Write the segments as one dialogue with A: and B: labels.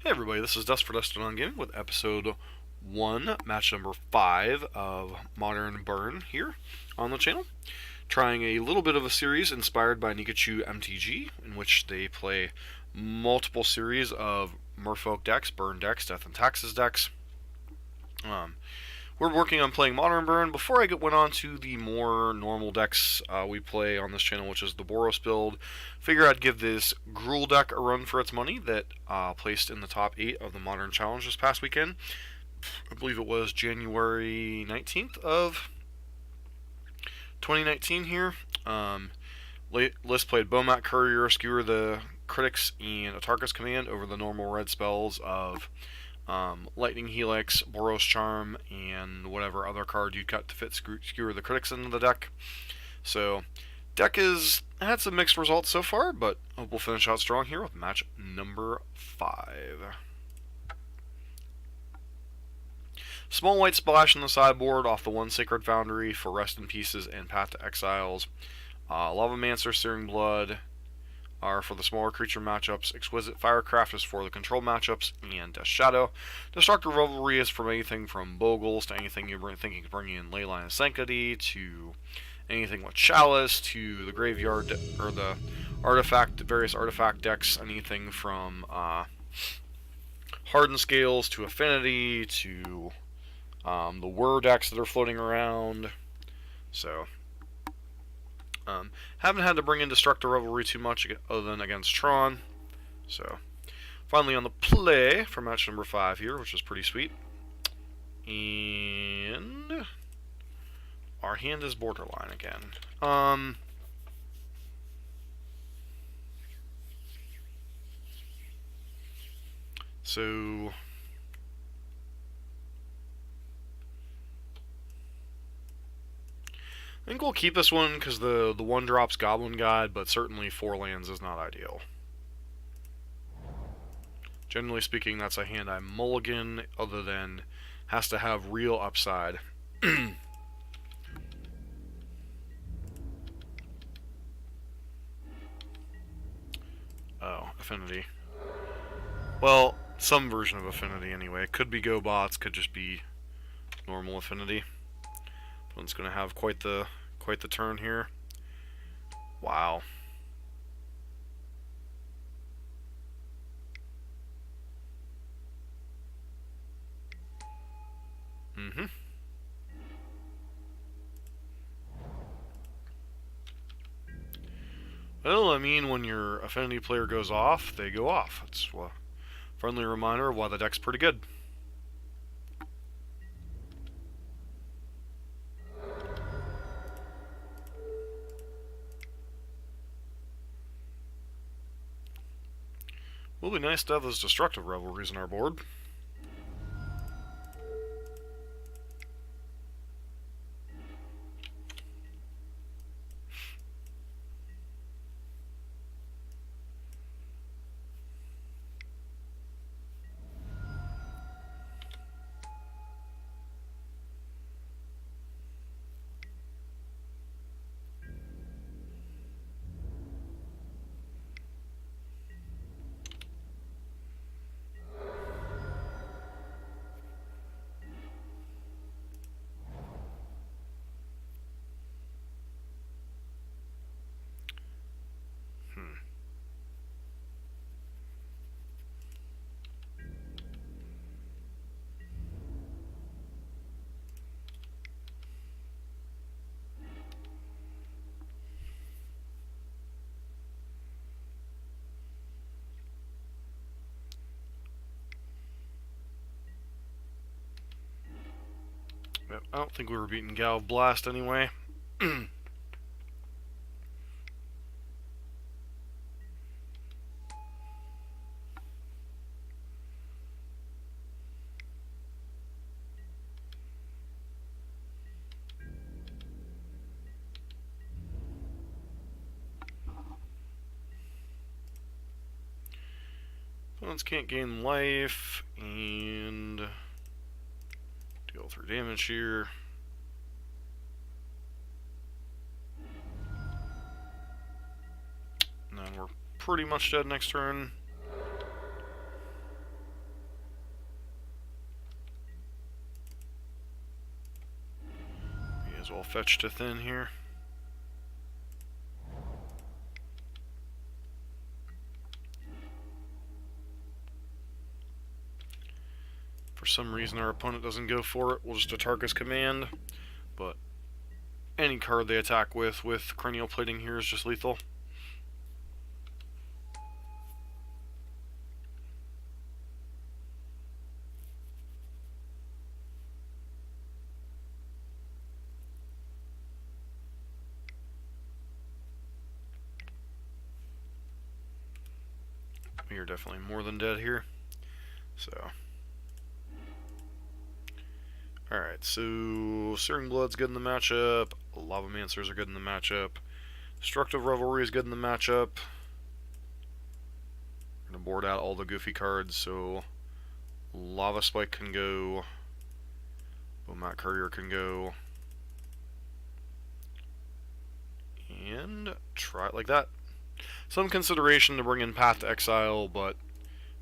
A: Hey everybody, this is Dust for Dust on Gaming with episode 1, match number 5 of Modern Burn here on the channel. Trying a little bit of a series inspired by Nikachu MTG, in which they play multiple series of Merfolk decks, Burn decks, Death and Taxes decks. We're working on playing Modern Burn. Before I went on to the more normal decks we play on this channel, which is the Boros build, figure I'd give this Gruul deck a run for its money that placed in the top 8 of the Modern Challenge this past weekend. I believe it was January 19th of 2019 here. List played Bomat Courier, Skewer the Critics, and Atarka's Command over the normal red spells of Lightning Helix, Boros Charm, and whatever other card you cut to fit Skewer the Critics into the deck. So, deck has had some mixed results so far, but hope we'll finish out strong here with match number 5. Small white splash on the sideboard off the one Sacred Foundry for Rest in Pieces and Path to Exiles. Lavamancer, Searing Blood are for the smaller creature matchups. Exquisite Firecraft is for the control matchups, and Death Shadow. Destructive Revelry is from anything from Bogles to anything you think you can bring in Leyline of Sanctity to anything with Chalice to the graveyard or the various artifact decks. Anything from Hardened Scales to Affinity to the Whir decks that are floating around. So. Haven't had to bring in Destructive Revelry too much other than against Tron. So, finally on the play for match number 5 here, which is pretty sweet. And our hand is borderline again. So I think we'll keep this one because the 1-drop's Goblin Guide, but certainly 4 lands is not ideal. Generally speaking, that's a hand I mulligan, other than has to have real upside. Oh, Affinity. Well, some version of Affinity anyway. It could be Go Bots, could just be normal Affinity. One's going to have quite the turn here. Wow. Well, I mean, when your Affinity player goes off, they go off. It's a friendly reminder of why the deck's pretty good. Will be nice to have those Destructive Revelries on our board. I don't think we were beating Gal Blast anyway. Opponents can't gain life, and deal 3 damage here. And then we're pretty much dead next turn. as well fetch to thin here. For some reason our opponent doesn't go for it, we'll just attack his command, but any card they attack with cranial plating here is just lethal. We are definitely more than dead here. So, alright, so Searing Blood's good in the matchup, Lavamancers are good in the matchup, Destructive Revelry is good in the matchup. I'm going to board out all the goofy cards, so Lava Spike can go, Bomat Courier can go, and try it like that. Some consideration to bring in Path to Exile, but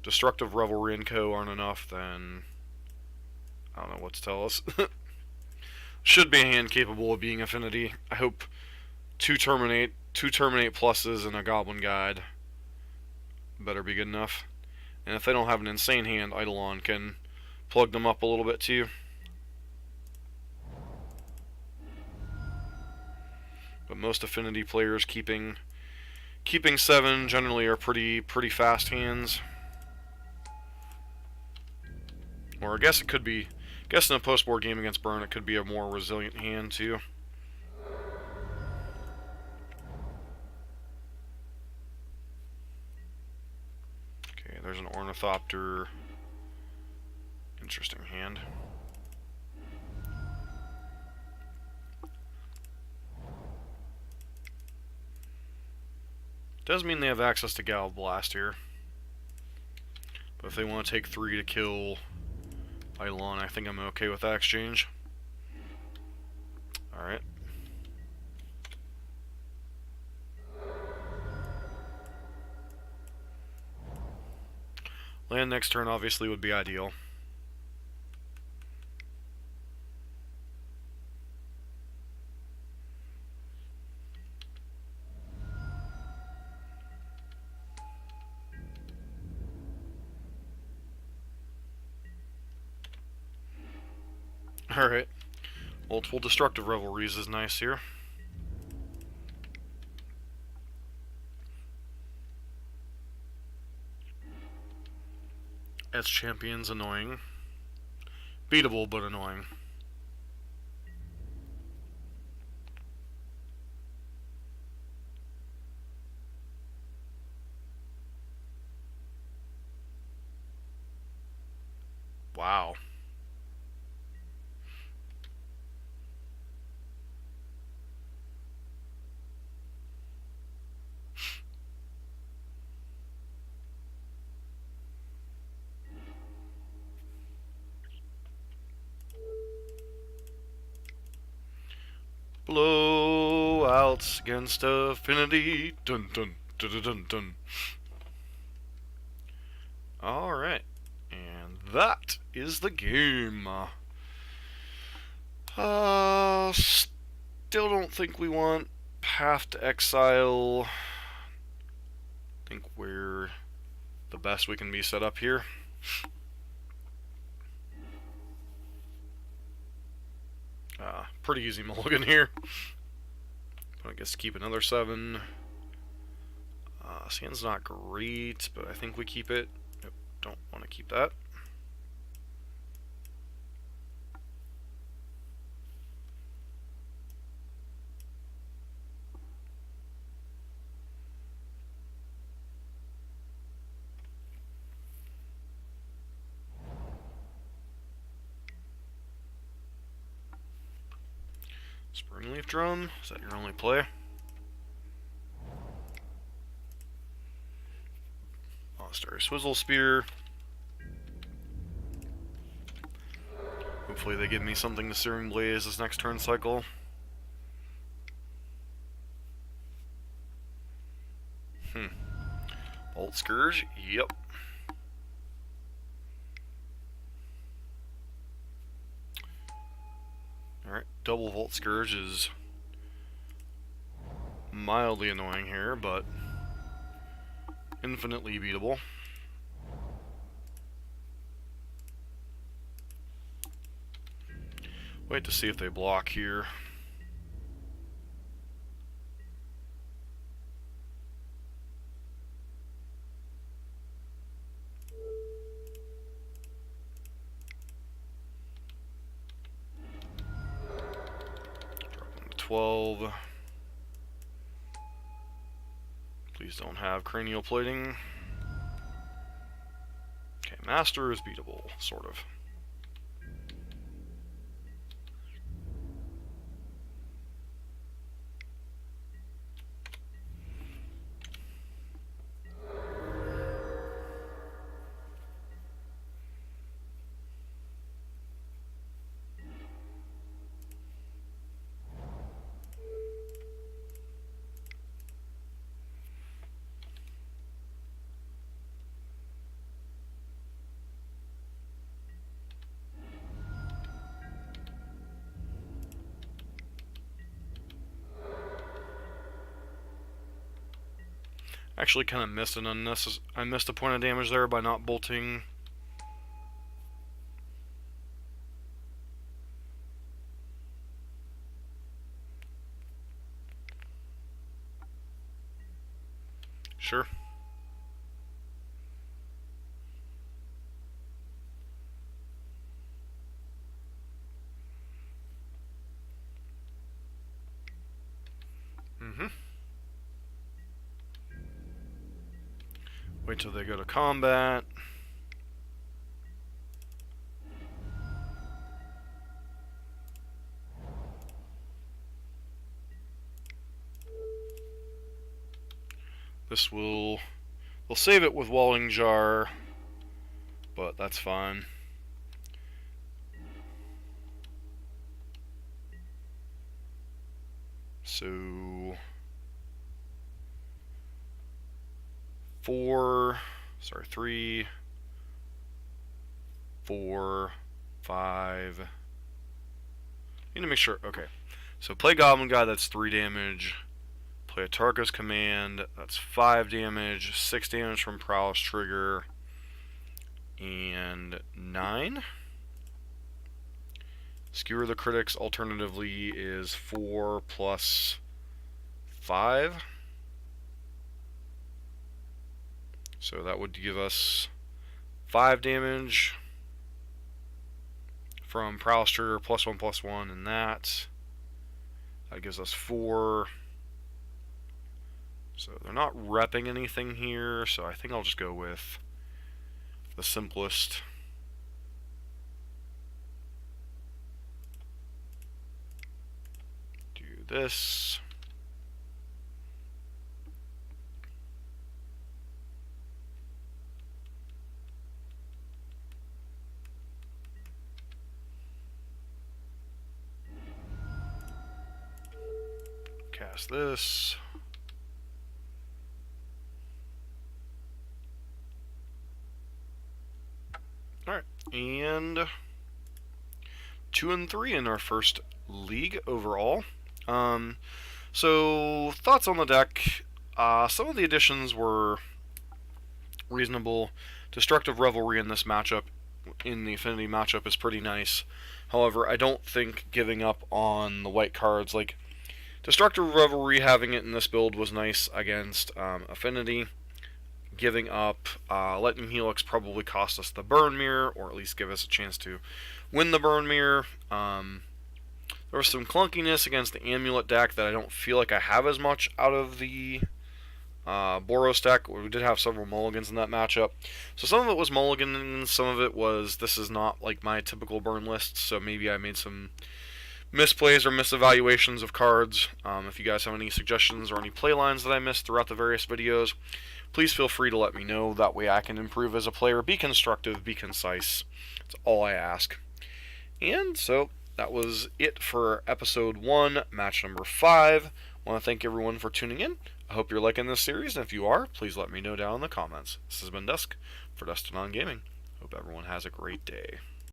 A: Destructive Revelry and Co. aren't enough, then I don't know what to tell us. Should be a hand capable of being Affinity. I hope two Terminate pluses and a Goblin Guide better be good enough. And if they don't have an insane hand, Eidolon can plug them up a little bit too. But most Affinity players keeping 7 generally are pretty fast hands. Or I guess it could be, in a post-board game against Burn, it could be a more resilient hand too. Okay, there's an Ornithopter. Interesting hand. Does mean they have access to Gal Blast here. But if they want to take 3 to kill Eidolon, I think I'm okay with that exchange. Alright. Land next turn obviously would be ideal. Alright. Multiple Destructive Revelries is nice here. As champions, annoying. Beatable, but annoying. Wow. Blowouts against Affinity. Dun dun dun dun dun dun. Alright. And that is the game. Still don't think we want Path to Exile. I think we're the best we can be set up here. Pretty easy mulligan here. But I guess keep another 7. Sand's not great, but I think we keep it. Nope, don't want to keep that. Springleaf Drum, is that your only play? Monastery Swizzle Spear. Hopefully they give me something to Searing Blaze this next turn cycle. Bolt Scourge, yep. Alright, double Volt Scourge is mildly annoying here, but infinitely beatable. Wait to see if they block here. Drop them to 12. Please don't have cranial plating. Okay, Master is beatable, sort of. Actually, kind of missed an unnecessary. I missed a point of damage there by not bolting. Sure. Wait till they go to combat. This will... We'll save it with Walling Jar, but that's fine. So... 3, 4, 5. Need to make sure. Okay. So play Goblin Guy, that's 3 damage. Play a Tarka's Command, that's 5 damage. 6 damage from Prowess Trigger. And 9. Skewer the Critics, alternatively, is 4 plus 5. So that would give us 5 damage from Prowess Trigger, +1/+1, and that gives us 4. So they're not repping anything here, so I think I'll just go with the simplest. Do this. Cast this. Alright, and 2 and 3 in our first league overall. So, thoughts on the deck. Some of the additions were reasonable. Destructive Revelry in this matchup, in the Affinity matchup, is pretty nice. However, I don't think giving up on the white cards, like Destructive Revelry, having it in this build was nice against Affinity. Giving up Lightning Helix probably cost us the Burn Mirror, or at least give us a chance to win the Burn Mirror. There was some clunkiness against the Amulet deck that I don't feel like I have as much out of the Boros deck. We did have several mulligans in that matchup. So some of it was mulligans, some of it was, this is not like my typical burn list, so maybe I made some misplays or misevaluations of cards. If you guys have any suggestions or any playlines that I missed throughout the various videos, please feel free to let me know. That way I can improve as a player, be constructive, be concise. That's all I ask. And so that was it for episode 1, match number 5. I want to thank everyone for tuning in. I hope you're liking this series, and if you are, please let me know down in the comments. This has been Dusk for Dustin on Gaming. Hope everyone has a great day.